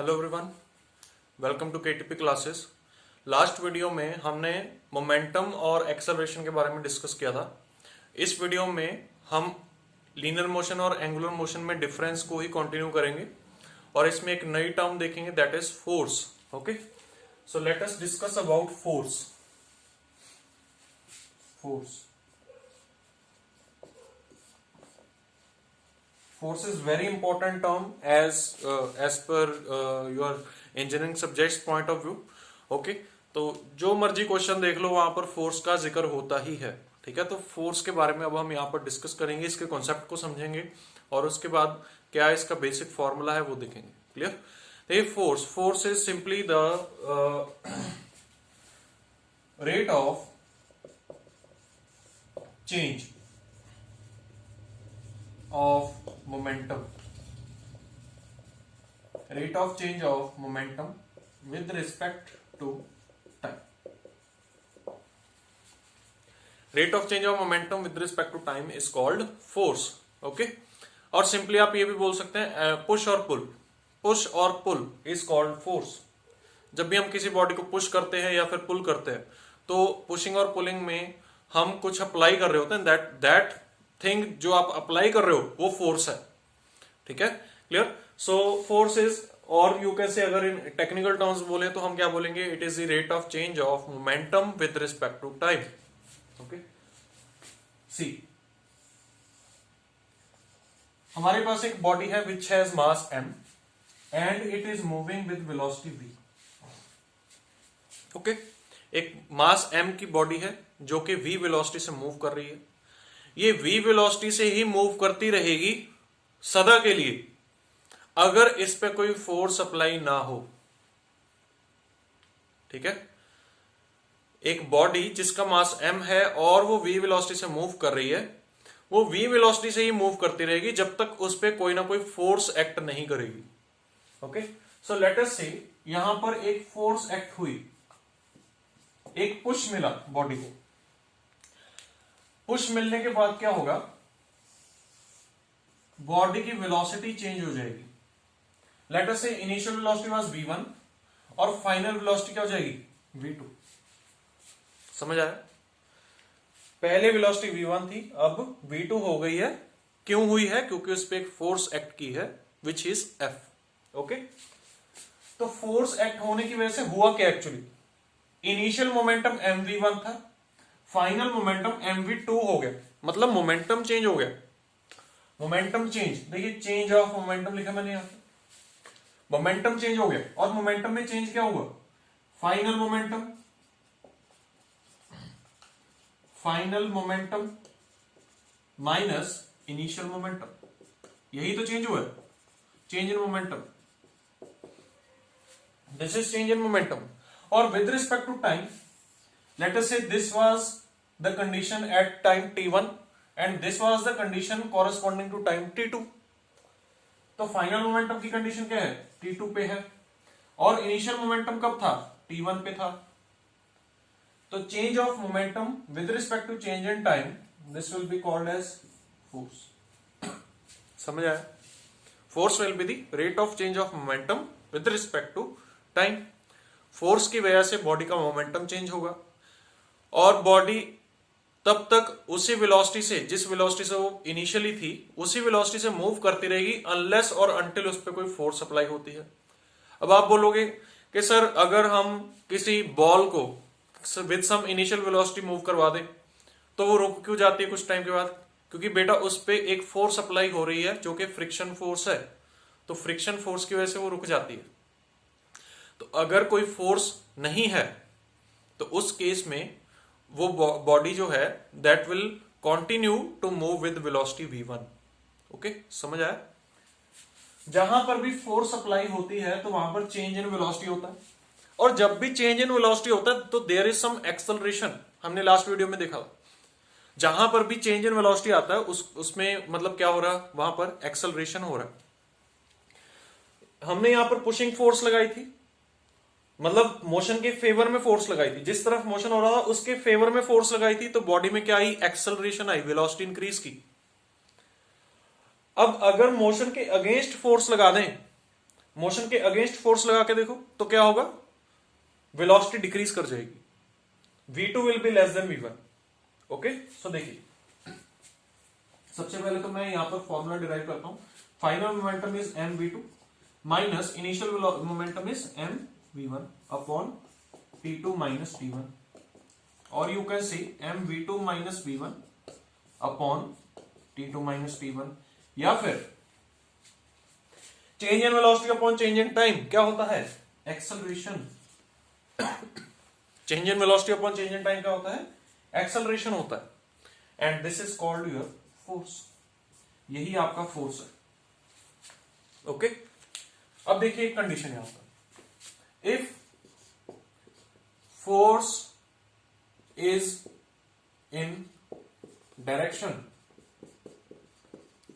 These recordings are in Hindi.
Hello everyone, welcome to KTP classes. Last video में हमने मोमेंटम और एक्सेलरेशन के बारे में डिस्कस किया था। इस वीडियो में हम लीनियर मोशन और एंगुलर मोशन में डिफरेंस को ही कंटिन्यू करेंगे और इसमें एक नई टर्म देखेंगे, that is force. Okay, so let us discuss about force. Force is very important term as per your engineering subjects point of view. Okay, तो जो मर्जी क्वेश्चन देख लो वहां पर फोर्स का जिक्र होता ही है। ठीक है, तो फोर्स के बारे में अब हम यहाँ पर डिस्कस करेंगे, इसके कॉन्सेप्ट को समझेंगे और उसके बाद क्या इसका बेसिक फॉर्मूला है वो देखेंगे। क्लियर? ये force is simply the rate of change of momentum, rate of change of momentum with respect to time. Rate of change of momentum with respect to time is called force. Okay, और सिंपली आप ये भी बोल सकते हैं पुश और पुल is called force. जब भी हम किसी बॉडी को पुश करते हैं या फिर पुल करते हैं तो पुशिंग और पुलिंग में हम कुछ अप्लाई कर रहे होते हैं, दैट थिंग जो आप अप्लाई कर रहे हो वो फोर्स है। ठीक है, क्लियर? सो फोर्स इज, और यू कैन से अगर इन टेक्निकल टर्म्स बोले तो हम क्या बोलेंगे, it is the rate of change of momentum with respect to time. Okay, see हमारे पास एक बॉडी है which has mass m and it is moving with velocity v। Okay, एक मास m की बॉडी है जो कि v वेलोसिटी से मूव कर रही है। ये v वेलोसिटी से ही मूव करती रहेगी सदा के लिए अगर इस पे कोई फोर्स अप्लाई ना हो। ठीक है, एक बॉडी जिसका मास m है और वो v वेलोसिटी से मूव कर रही है, वो v वेलोसिटी से ही मूव करती रहेगी जब तक उस पे कोई ना कोई फोर्स एक्ट नहीं करेगी। ओके, सो लेट अस से यहां पर एक फोर्स एक्ट हुई, एक पुश मिला बॉडी को। पुश मिलने के बाद क्या होगा, बॉडी की वेलोसिटी चेंज हो जाएगी। लेट अस से इनिशियल वेलोसिटी वाज v1 और फाइनल वेलोसिटी क्या हो जाएगी, v2। समझ आया? पहले वेलोसिटी v1 थी, अब v2 हो गई है। क्यों हुई है? क्योंकि उस पर एक फोर्स एक्ट की है विच इज f। ओके, तो फोर्स एक्ट होने की वजह से हुआ क्या एक्चुअली, इनिशियल मोमेंटम mv1 था, फाइनल मोमेंटम mv2 हो गया, मतलब मोमेंटम चेंज हो गया। मोमेंटम चेंज, देखिए चेंज ऑफ मोमेंटम लिखा मैंने यहां, मोमेंटम चेंज हो गया। और मोमेंटम में चेंज क्या हुआ, final momentum minus initial momentum, यही तो चेंज हुआ है, change in momentum. This is change in momentum. और with respect to time, let us say this was the condition at time t1 and this was the condition corresponding to time t2। तो फाइनल मोमेंटम की कंडीशन क्या है, t2 पे है, और इनिशियल मोमेंटम कब था, t1 पे था। तो change of momentum with respect to change in time, this will be called as force. समझ आया? Force will be the rate of change of momentum with respect to time. Force की वजह से बॉडी का मोमेंटम चेंज होगा और बॉडी तब तक उसी वेलोसिटी से, जिस वेलोसिटी से वो इनिशियली थी, उसी वेलोसिटी से मूव करती रहेगी अनलेस और अनटिल उस पर कोई फोर्स अप्लाई होती है। अब आप बोलोगे कि सर अगर हम किसी बॉल को with some initial velocity move करवा दें तो वो रुक क्यों जाती है कुछ टाइम के बाद? क्योंकि बेटा उस पर एक फोर्स अप्लाई हो रही है जो कि फ्रिक्शन फोर्स है, तो फ्रिक्शन फोर्स की वजह से वो रुक जाती है। तो अगर कोई फोर्स नहीं है तो उस केस में वो बॉडी जो है that will continue to move with velocity v1। Okay, समझ आया? जहां पर भी फोर्स अप्लाई होती है तो वहां पर चेंज इन वेलोसिटी होता है, और जब भी चेंज इन वेलोसिटी होता है तो देयर इज सम एक्सेलरेशन। हमने लास्ट वीडियो में देखा, जहां पर भी चेंज इन वेलोसिटी आता है उसमें मतलब क्या हो रहा है, वहां पर एक्सेलरेशन हो रहा है। हमने यहां पर पुशिंग फोर्स लगाई थी, मतलब मोशन के फेवर में फोर्स लगाई थी, जिस तरफ मोशन हो रहा था उसके फेवर में फोर्स लगाई थी, तो बॉडी में क्या आई, एक्सेलरेशन आई, वेलोसिटी इंक्रीज की। अब अगर मोशन के अगेंस्ट फोर्स लगा दें मोशन के अगेंस्ट फोर्स लगा के देखो तो क्या होगा, वेलोसिटी डिक्रीज कर जाएगी, v2 will be less than v1। Okay, so देखिए सबसे पहले तो मैं यहां पर फॉर्मूला डिराइव करता हूं, final momentum is mv2 minus initial momentum is mv1 upon t2 minus t1, और you can see mv2 minus v1 upon t2 minus t1, या फिर change in velocity upon change in time क्या होता है, acceleration. Change in velocity upon change in time क्या होता है, एक्सेलरेशन होता है, and this is called your force, यही आपका फोर्स है। ओके, अब देखिए एक कंडीशन यहां पर, if force is in direction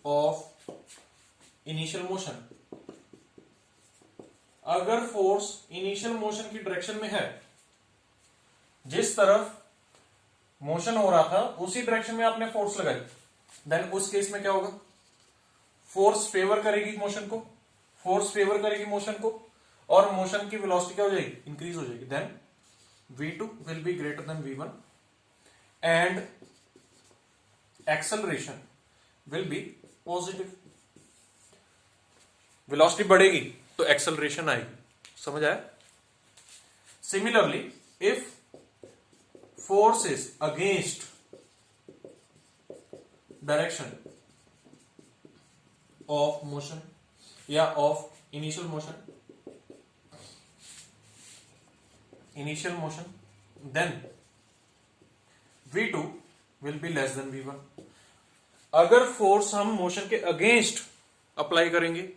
of initial motion, अगर फोर्स इनिशियल मोशन की डायरेक्शन में है, जिस तरफ मोशन हो रहा था उसी डायरेक्शन में आपने फोर्स लगाई, देन उस केस में क्या होगा, फोर्स फेवर करेगी मोशन को, फोर्स फेवर करेगी मोशन को, और मोशन की वेलोसिटी क्या हो जाएगी, इंक्रीज हो जाएगी, then v2 will be greater than v1 and acceleration will be positive. Velocity बढ़ेगी तो एक्सेलरेशन आएगी, समझ आया। Similarly if force is against direction of motion या of initial motion, then v2 will be less than v1। अगर फोर्स हम मोशन के अगेंस्ट अप्लाई करेंगे,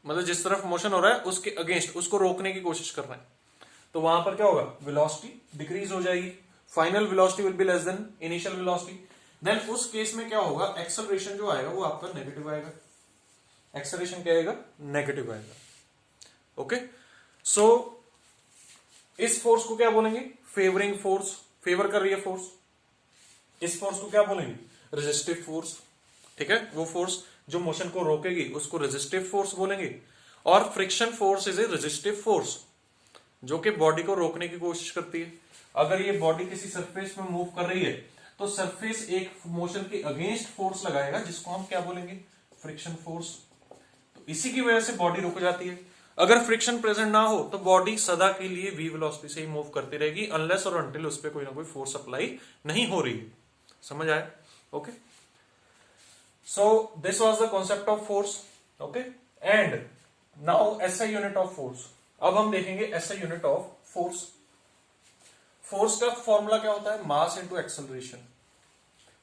मतलब जिस तरफ मोशन हो रहा है उसके अगेंस्ट, उसको रोकने की कोशिश कर रहे हैं, तो वहां पर क्या होगा, वेलोसिटी डिक्रीज हो जाएगी, final velocity will be less than initial velocity, then उस केस में क्या होगा, एक्सेलरेशन जो आएगा वो आपका नेगेटिव आएगा, एक्सेलरेशन क्या आएगा, नेगेटिव आएगा। ओके, सो इस फोर्स को क्या बोलेंगे, फेवरिंग फोर्स, फेवर कर रही है फोर्स, इस फोर्स को क्या बोलेंगे, रेजिस्टिव फोर्स। ठीक है, वो फोर्स जो मोशन को रोकेगी उसको रेजिस्टिव फोर्स बोलेंगे, और friction force is a resistive force जो कि बॉडी को रोकने की कोशिश करती है। अगर ये बॉडी किसी सरफेस में मूव कर रही है तो सरफेस एक मोशन के अगेंस्ट फोर्स लगाएगा जिसको हम क्या बोलेंगे, फ्रिक्शन फोर्स। तो इसी की वजह से बॉडी रुक जाती है। अगर फ्रिक्शन प्रेजेंट ना हो तो बॉडी सदा के लिए v वेलोसिटी से ही मूव करती रहेगी, अनलेस और अनटिल उस पर कोई ना कोई फोर्स अप्लाई नहीं हो रही है। समझ आया? Okay, so this was the concept of force. Okay, and now SI unit of force. अब हम देखेंगे SI unit of force. Force का फॉर्मूला क्या होता है, mass into acceleration,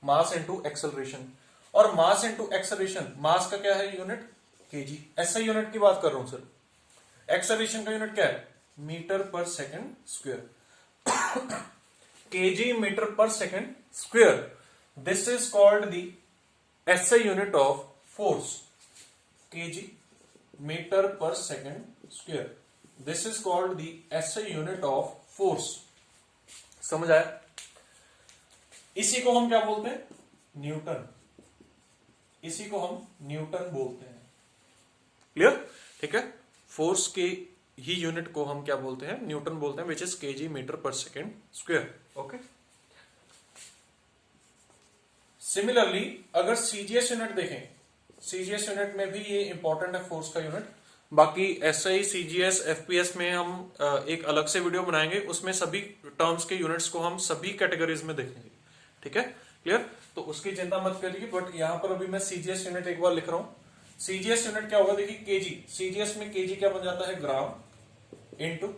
mass into acceleration. और मास इनटू एक्सेलरेशन, मास का क्या है यूनिट, केजी। एसआई यूनिट की बात कर रहा हूं सर, एक्सेलरेशन का यूनिट क्या है, मीटर पर सेकंड स्क्वायर, केजी मीटर पर second square. This is called the SI unit of force, KG metre पर second square. This is called the SI unit of force. समझ आया? इसी को हम क्या बोलते हैं, न्यूटन। इसी को हम न्यूटन बोलते हैं। क्लियर? ठीक है, फोर्स के ही यूनिट को हम क्या बोलते हैं, न्यूटन बोलते हैं, विच इज केजी मीटर पर सेकेंड स्क्वायर। ओके, सिमिलरली अगर सीजीएस यूनिट देखें, सीजीएस यूनिट में भी ये इंपॉर्टेंट है फोर्स का यूनिट। बाकी एसआई, सीजीएस, एफपीएस में हम एक अलग से वीडियो बनाएंगे, उसमें सभी टर्म्स के यूनिट्स को हम सभी कैटेगरीज में देखेंगे। ठीक है, क्लियर? तो उसकी चिंता मत करिए, बट यहां पर अभी मैं सीजीएस यूनिट एक बार लिख रहा हूं। सीजीएस यूनिट क्या होगा, देखिए केजी, सीजीएस में केजी क्या बन जाता है, ग्राम, इनटू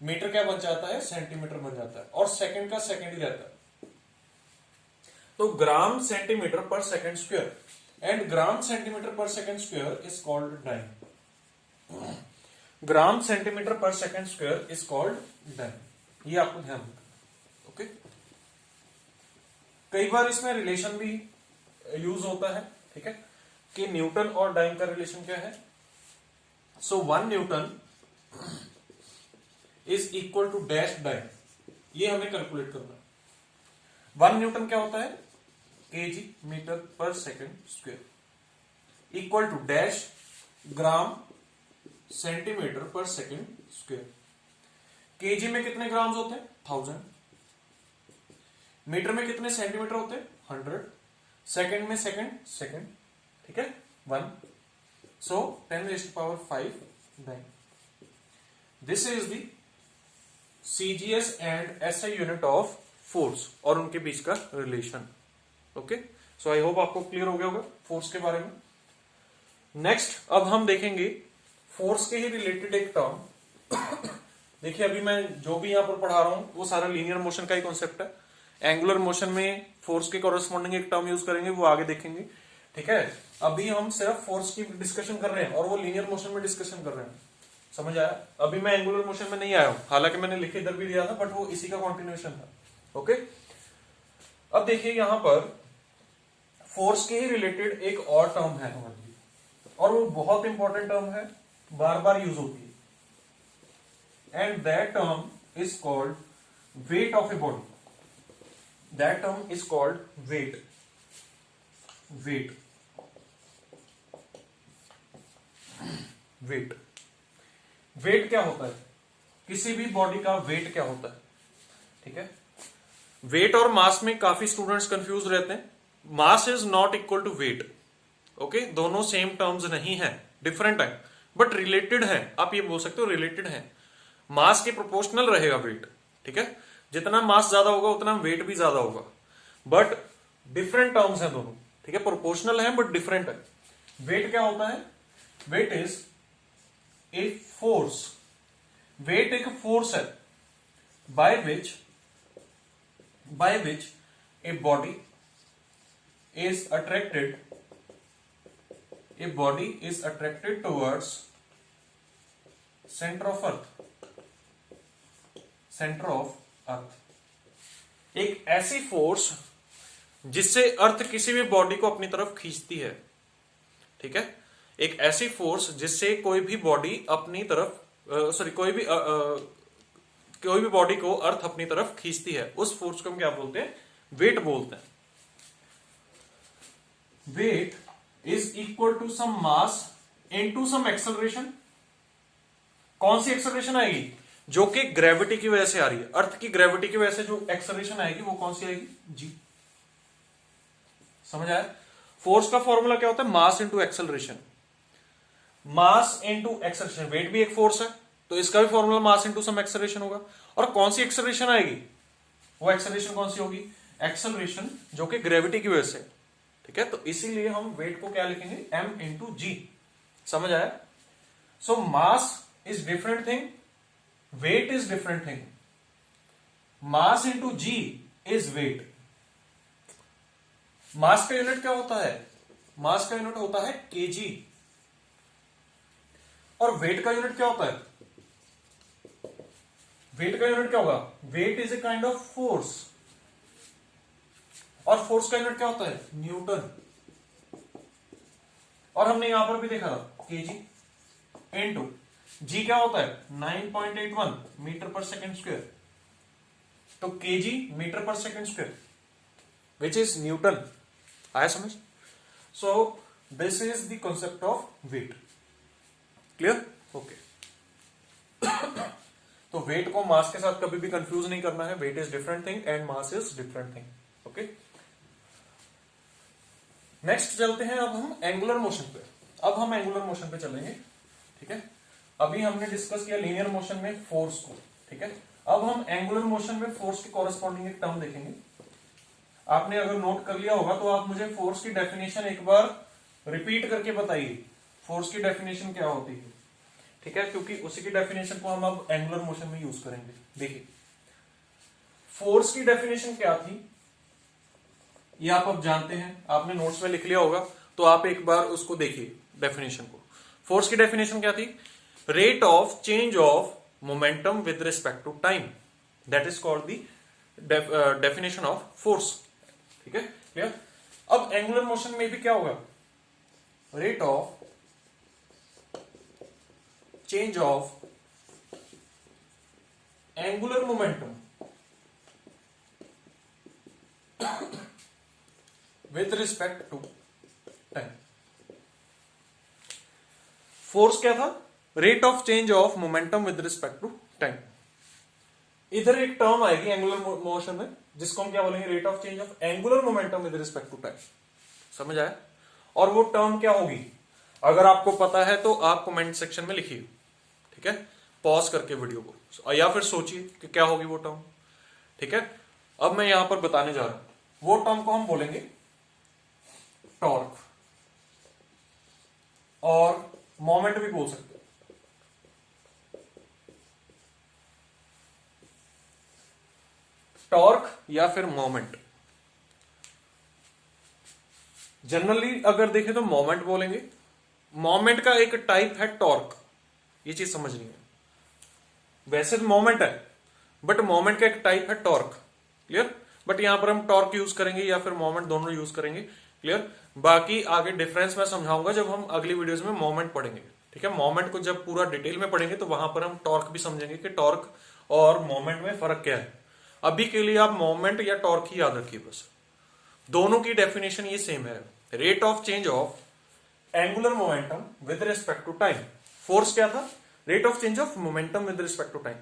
मीटर क्या बन जाता है, सेंटीमीटर बन जाता है, और सेकंड का सेकंड ही रहता है। तो gram centimetre per second square, and gram centimetre per second square is called dyne. Gram centimetre per second square is called dyne, ये आपको ध्यान रखना। ओके, कई बार इसमें रिलेशन भी यूज होता है। ठीक है, कि न्यूटन और डाइन का रिलेशन क्या है। So 1 newton is equal to dash dyne, ये हमें कैलकुलेट करना है। 1 न्यूटन क्या होता है, केजी मीटर पर second square, equal to dash gram centimetre पर सेकेंड स्क्वायर। केजी में कितने ग्राम्स होते हैं? 1000। मीटर में कितने सेंटीमीटर होते हैं? 100। सेकेंड में सेकेंड, ठीक है, 1। सो 10⁵ 9। This is the CGS and SI unit of force और उनके बीच का relation. Okay, so I hope आपको क्लियर हो गया होगा फोर्स के बारे में। नेक्स्ट अब हम देखेंगे फोर्स के ही रिलेटेड एक टर्म। देखिए अभी मैं जो भी यहां पर पढ़ा रहा हूं वो सारा लीनियर मोशन का ही कॉन्सेप्ट है। एंगुलर मोशन में फोर्स के कॉरेस्पॉन्डिंग एक टर्म यूज करेंगे, वो आगे देखेंगे, ठीक है। अभी हम सिर्फ फोर्स की डिस्कशन कर रहे हैं और वो लीनियर मोशन में डिस्कशन कर रहे हैं, समझ आया? अभी मैं एंगुलर मोशन में नहीं आया हूं, हालांकि मैंने लिखे इधर भी दिया था, बट वो इसी का कॉन्टिन्यूएशन था। ओके, अब देखिए यहां पर फोर्स के ही रिलेटेड एक और टर्म है हमारी, और वो बहुत इंपॉर्टेंट टर्म है, बार बार यूज होती है, and that term is called weight of a body. That term is called weight. Weight weight weight क्या होता है? किसी भी बॉडी का वेट क्या होता है, ठीक है। वेट और मास में काफी स्टूडेंट्स कंफ्यूज रहते हैं। Mass is not equal to weight, okay, दोनों सेम टर्म्स नहीं है, डिफरेंट है, बट रिलेटेड है। आप ये बोल सकते हो रिलेटेड है। मास के प्रोपोर्शनल रहेगा वेट, ठीक है, जितना मास ज्यादा होगा उतना वेट भी ज्यादा होगा, बट डिफरेंट टर्म्स हैं दोनों, ठीक है, प्रोपोर्शनल है बट डिफरेंट है। वेट क्या होता है? Weight is a force. Weight एक फोर्स है by which a body is attracted towards center of earth। एक ऐसी फोर्स जिससे अर्थ किसी भी बॉडी को अपनी तरफ खींचती है, ठीक है, एक ऐसी फोर्स जिससे कोई भी बॉडी अपनी तरफ कोई भी बॉडी को अर्थ अपनी तरफ खींचती है, उस फोर्स को हम क्या बोलते हैं? वेट बोलते हैं। Weight is equal to some mass into some acceleration. कौन सी एक्सेलरेशन आएगी? जो कि ग्रेविटी की वजह से आ रही है, अर्थ की ग्रेविटी की वजह से जो एक्सेलरेशन आएगी वो कौन सी आएगी? जी। समझ आया? फोर्स का फॉर्मूला क्या होता है? Mass into acceleration. Mass into acceleration, weight भी एक फोर्स है तो इसका भी formula mass into some acceleration होगा। और कौन सी एक्सेलरेशन आएगी? वो एक्सेलरेशन कौन सी होगी? एक्सेलरेशन जो कि ग्रेविटी की वजह से, ठीक है। तो इसीलिए हम वेट को क्या लिखेंगे? m into G. समझ आया? So mass is different thing, weight is different thing. Mass into G is weight. Mass का यूनिट क्या होता है? मास का यूनिट होता है केजी। और वेट का यूनिट क्या होता है? वेट का यूनिट क्या होगा? Weight is a kind of force. और फोर्स का यूनिट क्या होता है? न्यूटन। और हमने यहां पर भी देखा था केजी इनटू जी क्या होता है? 9.81 मीटर पर सेकेंड स्क्वायर। तो केजी मीटर पर second square which is newton. आया समझ? So this is the concept of weight. Clear? Okay. तो वेट को मास के साथ कभी भी कंफ्यूज नहीं करना है। Weight is different thing and mass is different thing. Okay, next चलते हैं अब हम एंगुलर मोशन पे। अब हम एंगुलर मोशन पे चलेंगे, ठीक है। अभी हमने डिस्कस किया लीनियर मोशन में फोर्स को, ठीक है। अब हम एंगुलर मोशन में फोर्स के कॉरेस्पॉन्डिंग एक टर्म देखेंगे। आपने अगर नोट कर लिया होगा तो आप मुझे फोर्स की डेफिनेशन एक बार रिपीट करके बताइए, फोर्स की डेफिनेशन क्या होती है, ठीक है, क्योंकि उसी की डेफिनेशन को हम अब एंगुलर मोशन में यूज करेंगे। देखिए फोर्स की डेफिनेशन क्या थी ये आप अब जानते हैं, आपने नोट्स में लिख लिया होगा, तो आप एक बार उसको देखिए डेफिनेशन को। फोर्स की डेफिनेशन क्या थी? Rate of change of momentum with respect to time, that is called the definition of force, ठीक है, क्लियर। अब एंगुलर मोशन में भी क्या होगा? Rate of change of angular momentum with respect to time. Force क्या था? Rate of change of momentum with respect to time. इधर एक टर्म आएगी एंगुलर मोशन में जिसको हम क्या बोलेंगे, rate of change of angular momentum with respect to time. समझ आया? और वो टर्म क्या होगी, अगर आपको पता है तो आप कमेंट सेक्शन में लिखिए, ठीक है, पॉज करके वीडियो को, या फिर सोचिए कि क्या होगी वो टर्म। ठीक है, अब मैं यहां पर बताने जा रहा हूं वो टर्म को हम बोलेंगे टॉर्क, और मोमेंट भी बोल सकते हैं। टॉर्क या फिर मोमेंट। जनरली अगर देखें तो मोमेंट बोलेंगे। मोमेंट का एक टाइप है टॉर्क, ये चीज समझनी है। वैसे तो मोमेंट है बट मोमेंट का एक टाइप है टॉर्क। क्लियर? बट यहां पर हम टॉर्क यूज करेंगे या फिर मोमेंट, दोनों यूज करेंगे। क्लियर? बाकी आगे डिफरेंस मैं समझाऊंगा जब हम अगली वीडियोस में मोमेंट पढ़ेंगे। ठीक है, मोमेंट को जब पूरा डिटेल में पढ़ेंगे तो वहां पर हम टॉर्क भी समझेंगे कि टॉर्क और मोमेंट में फर्क क्या है। अभी के लिए आप मोमेंट या टॉर्क ही याद रखिए बस। दोनों की डेफिनेशन ये सेम है, rate of change of angular momentum with respect to time. Force क्या था? Rate of change of momentum with respect to time.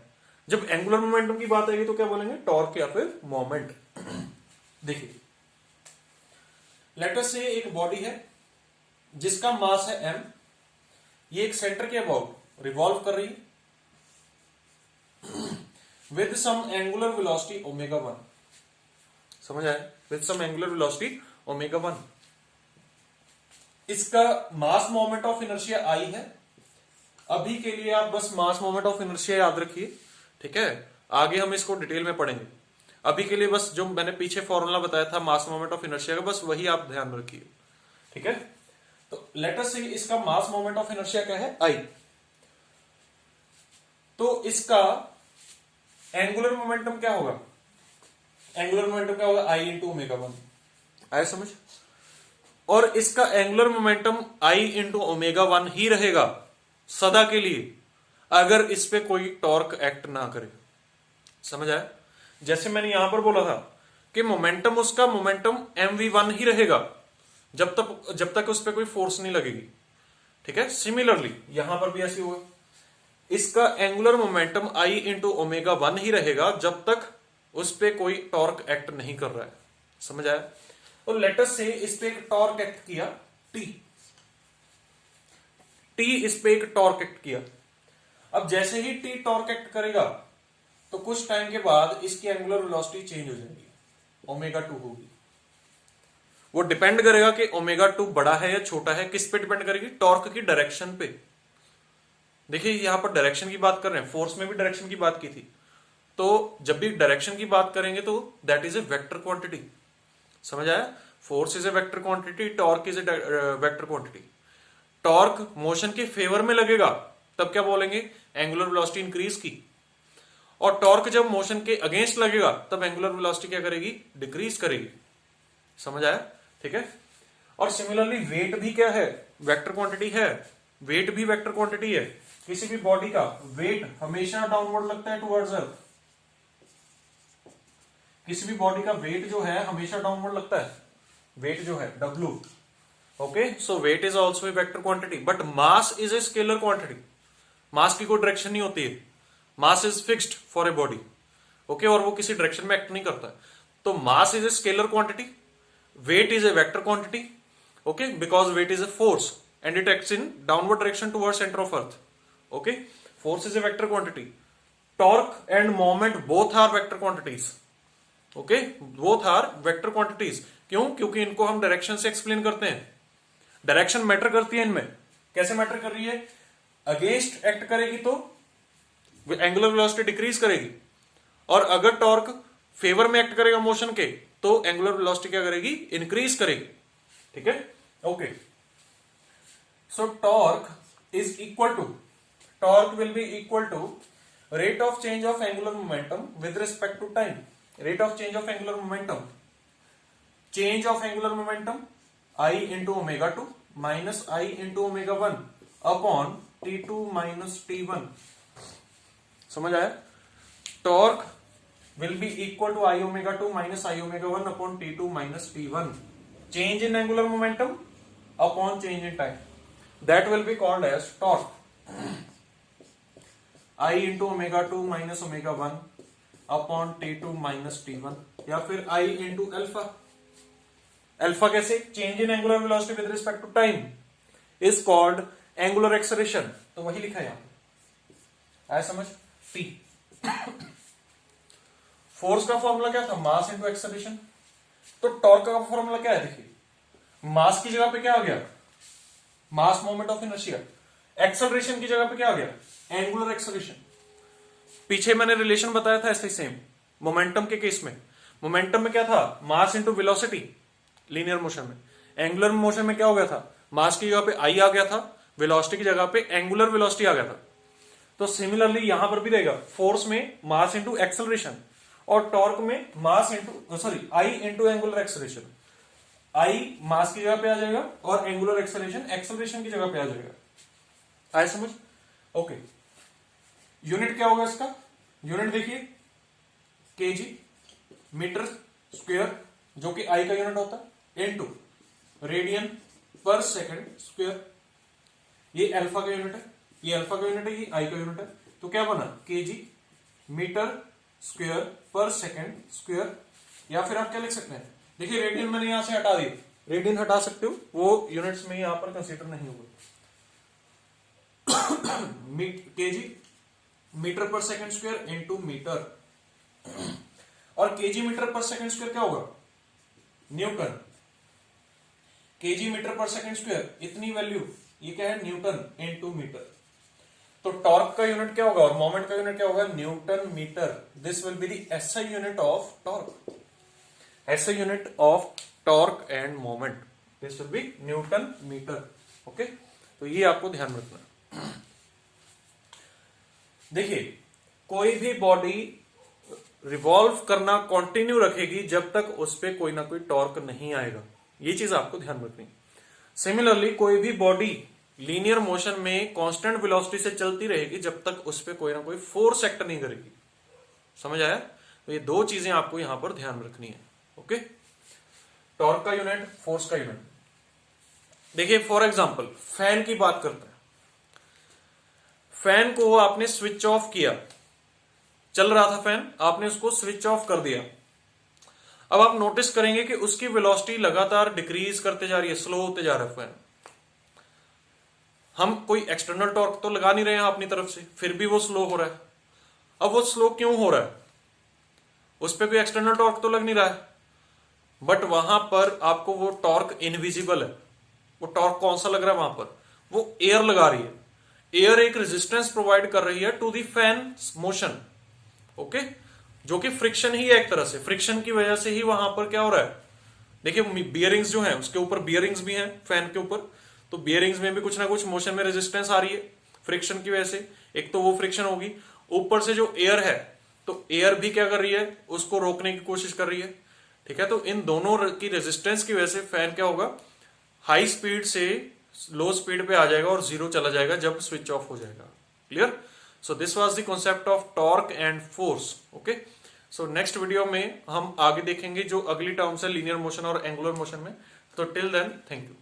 जब एंगुलर मोमेंटम की बात आएगी तो क्या बोलेंगे, टॉर्क या फिर मोमेंट। देखिए, लेट अस से एक बॉडी है जिसका मास है m, ये एक सेंटर के अबाउट रिवॉल्व कर रही है with some angular velocity omega 1। समझ आया? With some angular velocity omega 1। इसका mass moment of inertia I है। अभी के लिए आप बस मास मोमेंट ऑफ इनर्शिया याद रखिए, ठीक है, आगे हम इसको डिटेल में पढ़ेंगे। अभी के लिए बस जो मैंने पीछे फॉर्मूला बताया था मास मोमेंट ऑफ इनर्शिया का, बस वही आप ध्यान रखिए। ठीक है, तो लेट अस से इसका मास मोमेंट ऑफ इनर्शिया क्या है, I। तो इसका एंगुलर मोमेंटम क्या होगा, एंगुलर मोमेंटम क्या होगा, I इंटू ओमेगा 1। आया समझ? और इसका angular momentum I into omega 1 ही रहेगा सदा के लिए, अगर इस पे कोई टॉर्क एक्ट ना करे। समझ आया? जैसे मैंने यहां पर बोला था कि मोमेंटम, उसका मोमेंटम mv1 ही रहेगा जब तक उस पर कोई फोर्स नहीं लगेगी। ठीक है, सिमिलरली यहां पर भी ऐसे हुआ, इसका angular momentum I into omega 1 ही रहेगा जब तक उस पर कोई टॉर्क एक्ट नहीं कर रहा है। समझ आया? तो लेट अस से इस पे एक टॉर्क एक्ट किया T इस पे एक टॉर्क एक्ट किया। अब जैसे ही T टॉर्क एक्ट करेगा तो कुछ टाइम के बाद इसकी एंगुलर वेलोसिटी चेंज हो जाएगी, ओमेगा 2 होगी। वो डिपेंड करेगा कि ओमेगा 2 बड़ा है या छोटा है, किस पे डिपेंड करेगी, टॉर्क की डायरेक्शन पे। देखिए यहां पर डायरेक्शन की बात कर रहे हैं, फोर्स में भी डायरेक्शन की बात की थी। तो जब भी डायरेक्शन की बात करेंगे तो that is a vector quantity. समझ आया? Force is a vector quantity, torque is a vector quantity. Torque motion के फेवर में लगेगा तब क्या बोलेंगे, एंगुलर वेलोसिटी इंक्रीज की, और टॉर्क जब मोशन के अगेंस्ट लगेगा तब एंगुलर वेलोसिटी क्या करेगी, डिक्रीज करेगी। समझ आया? ठीक है, और सिमिलरली वेट भी क्या है, वेक्टर क्वांटिटी है। वेट भी वेक्टर क्वांटिटी है। किसी भी बॉडी का वेट हमेशा डाउनवर्ड लगता है टुवर्ड्स अर्थ। किसी भी बॉडी का वेट जो है हमेशा डाउनवर्ड लगता है, वेट जो है W। Okay, so weight is also a vector quantity, but mass is a scalar quantity. Mass की कोई डायरेक्शन नहीं होती है, mass is fixed for a body. Okay, और वो किसी डायरेक्शन में एक्ट नहीं करता। तो mass is a scalar quantity, weight is a vector quantity. Okay, because weight is a force and it acts in downward direction towards centre of earth. Okay, force is a vector quantity. Torque and moment both are vector quantities. Okay, both are vector quantities. क्यों? क्योंकि इनको हम डायरेक्शन से एक्सप्लेन करते हैं। डायरेक्शन मैटर करती है इनमें। कैसे मैटर कर रही है, अगेंस्ट एक्ट करेगी तो एंगुलर वेलोसिटी डिक्रीज करेगी, और अगर टॉर्क फेवर में एक्ट करेगा मोशन के तो एंगुलर वेलोसिटी क्या करेगी, इंक्रीज करेगी। ठीक है, okay. So torque is equal to, torque will be equal to rate of change of angular momentum with respect to time. Rate of change of angular momentum, change of angular momentum I into omega 2 minus I into omega 1 upon T2 minus T1। समझ आया? Torque will be equal to I omega 2 minus I omega 1 upon T2 minus T1। Change in angular momentum upon change in time, that will be called as torque. I into ω2 minus ω1 upon T2 minus T1, या फिर I इंटू अल्फा। अल्फा कैसे? Change in angular velocity with respect to time is called angular acceleration, तो वही लिखा है यहां, आया समझ? P। फोर्स का फॉर्मूला क्या था? Mass into acceleration. तो टॉर्क का फॉर्मूला क्या है? देखिए, मास की जगह पे क्या आ गया? मास मोमेंट ऑफ इनर्शिया। एक्सेलरेशन की जगह पे क्या आ गया? Angular acceleration. पीछे मैंने रिलेशन बताया था ऐसे सेम मोमेंटम के केस में। मोमेंटम में क्या था? Mass into velocity linear motion में। एंगुलर मोशन में क्या हो गया था? मास की जगह पे आई आ गया था, वेलोसिटी की जगह पे एंगुलर वेलोसिटी आ गया था। तो सिमिलरली यहां पर भी रहेगा, फोर्स में मास इंटू एक्सेलरेशन और टॉर्क में मास इंटू आई इंटू एंगुलर एक्सेलरेशन। आई मास की जगह पे आ जाएगा और एंगुलर एक्सेलरेशन एक्सेलरेशन की जगह पे आ जाएगा। आए समझ? ओके। यूनिट क्या होगा इसका? यूनिट देखिए केजी मीटर स्क्वायर, जो कि आई का यूनिट होता है, इनटू रेडियन पर सेकंड स्क्वायर। ये अल्फा का यूनिट है, ये अल्फा का यूनिट है, ये आई का यूनिट है। तो क्या बना? केजी मीटर स्क्वायर पर सेकंड स्क्वायर। या फिर आप क्या लिख सकते हैं? देखिए रेडियन मैंने यहां से हटा दिया, रेडियन हटा सकते हो, वो यूनिट्स में यहां पर कंसीडर नहीं होगा। केजी मीटर पर सेकंड स्क्वायर इनटू मीटर, और केजी मीटर पर सेकंड स्क्वायर क्या होगा? न्यूटन। केजी मीटर पर सेकंड स्क्वायर इतनी वैल्यू, ये क्या है? Newton into metre. तो टॉर्क का यूनिट क्या होगा और मोमेंट का यूनिट क्या होगा? Newton metre. This will be the SI unit of torque, SI unit of torque and moment, this will be newton metre. Okay, तो ये आपको ध्यान रखना। देखिए, कोई भी बॉडी रिवॉल्व करना कंटिन्यू रखेगी जब तक उस पर कोई ना कोई टॉर्क नहीं आएगा, ये चीज आपको ध्यान रखनी। सिमिलरली कोई भी बॉडी लीनियर मोशन में कांस्टेंट वेलोसिटी से चलती रहेगी जब तक उस पर कोई ना कोई फोर्स एक्ट नहीं करेगी। समझ आया? तो ये दो चीजें आपको यहां पर ध्यान रखनी है। ओके, टॉर्क का यूनिट, फोर्स का यूनिट। देखिए फॉर एग्जांपल फैन की बात करते हैं। फैन को आपने स्विच ऑफ किया, चल रहा था फैन, आपने उसको स्विच ऑफ कर दिया। अब आप नोटिस करेंगे कि उसकी वेलोसिटी लगातार डिक्रीज करते जा रही है, स्लो होते जा रहा है फैन। हम कोई एक्सटर्नल टॉर्क तो लगा नहीं रहे हैं अपनी तरफ से, फिर भी वो स्लो हो रहा है। अब वो स्लो क्यों हो रहा है? उस पर कोई एक्सटर्नल टॉर्क तो लग नहीं रहा है, बट वहां पर आपको वो टॉर्क इनविजिबल है। वो टॉर्क कौन सा लग रहा है वहां पर? वो एयर लगा रही है। एयर एक रेजिस्टेंस प्रोवाइड कर रही है to the fan motion. Okay, जो कि फ्रिक्शन ही है एक तरह से। फ्रिक्शन की वजह से ही वहां पर क्या हो रहा है? देखिए बियरिंग्स जो है उसके ऊपर बियरिंग्स भी हैं फैन के ऊपर, तो बियरिंग्स में भी कुछ ना कुछ मोशन में रेजिस्टेंस आ रही है फ्रिक्शन की वजह से। एक तो वो फ्रिक्शन होगी, ऊपर से जो एयर है, तो एयर भी क्या कर रही है? उसको रोकने की कोशिश कर रही है। ठीक है, तो इन दोनों की रेजिस्टेंस की वजह से फैन क्या होगा? हाई स्पीड से लो स्पीड पे आ जाएगा और जीरो चला जाएगा जब स्विच ऑफ हो जाएगा। Clear? So this was the concept of torque and force. Okay, so next video में हम आगे देखेंगे जो अगली टर्म्स है लीनियर मोशन और एंगुलर मोशन में। तो टिल देन थैंक यू।